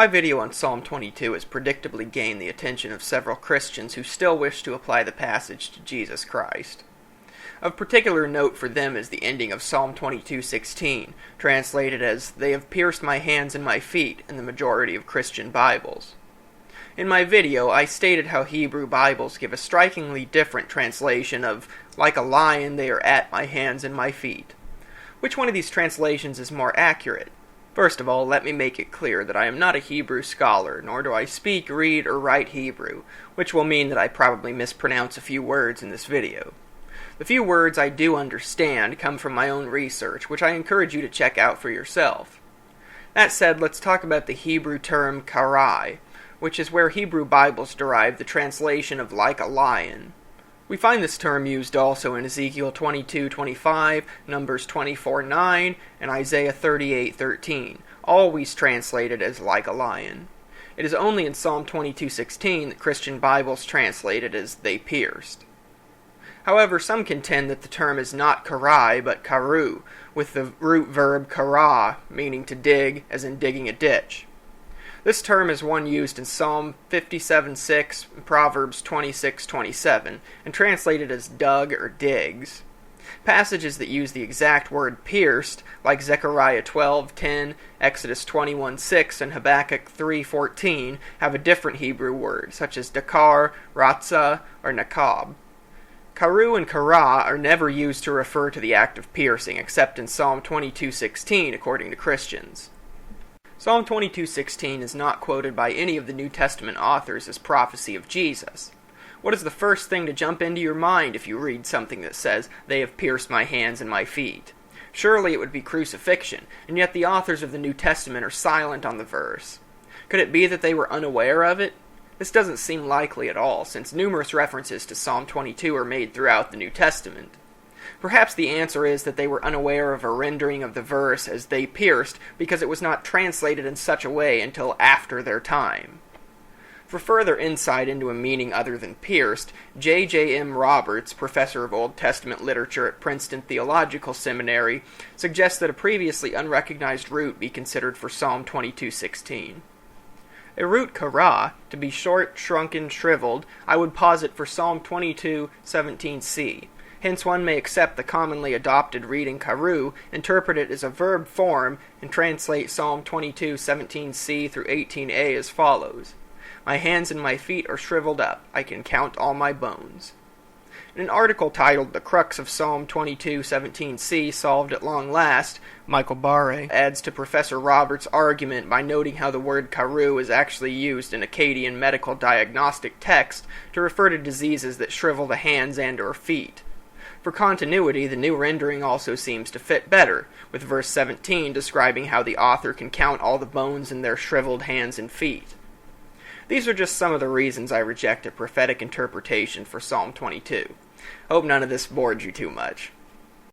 My video on Psalm 22 has predictably gained the attention of several Christians who still wish to apply the passage to Jesus Christ. Of particular note for them is the ending of Psalm 22:16, translated as, "They have pierced my hands and my feet," in the majority of Christian Bibles. In my video, I stated how Hebrew Bibles give a strikingly different translation of, "Like a lion they are at my hands and my feet." Which one of these translations is more accurate? First of all, let me make it clear that I am not a Hebrew scholar, nor do I speak, read, or write Hebrew, which will mean that I probably mispronounce a few words in this video. The few words I do understand come from my own research, which I encourage you to check out for yourself. That said, let's talk about the Hebrew term karai, which is where Hebrew Bibles derive the translation of "like a lion." We find this term used also in Ezekiel 22:25, Numbers 24:9, and Isaiah 38:13, always translated as "like a lion." It is only in Psalm 22:16 that Christian Bibles translate it as "they pierced." However, some contend that the term is not karai, but karu, with the root verb kara, meaning to dig, as in digging a ditch. This term is one used in Psalm 57:6 and Proverbs 26:27, and translated as dug or digs. Passages that use the exact word pierced, like Zechariah 12:10, Exodus 21:6, and Habakkuk 3:14, have a different Hebrew word, such as dakar, ratzah, or nakab. Karu and kara are never used to refer to the act of piercing, except in Psalm 22:16, according to Christians. Psalm 22:16 is not quoted by any of the New Testament authors as prophecy of Jesus. What is the first thing to jump into your mind if you read something that says, "They have pierced my hands and my feet"? Surely it would be crucifixion, and yet the authors of the New Testament are silent on the verse. Could it be that they were unaware of it? This doesn't seem likely at all, since numerous references to Psalm 22 are made throughout the New Testament. Perhaps the answer is that they were unaware of a rendering of the verse as "they pierced" because it was not translated in such a way until after their time. For further insight into a meaning other than pierced, J.J.M. Roberts, professor of Old Testament literature at Princeton Theological Seminary, suggests that a previously unrecognized root be considered for Psalm 22:16. A root kara, to be short, shrunken, shriveled, I would posit for Psalm 22:17c. Hence one may accept the commonly adopted reading karu, interpret it as a verb form, and translate Psalm 22:17c through 18a as follows: "My hands and my feet are shriveled up, I can count all my bones." In an article titled "The Crux of Psalm 22:17c Solved at Long Last," Michael Barre adds to Professor Roberts' argument by noting how the word karu is actually used in Akkadian medical diagnostic text to refer to diseases that shrivel the hands and or feet. For continuity, the new rendering also seems to fit better, with verse 17 describing how the author can count all the bones in their shriveled hands and feet. These are just some of the reasons I reject a prophetic interpretation for Psalm 22. Hope none of this bored you too much.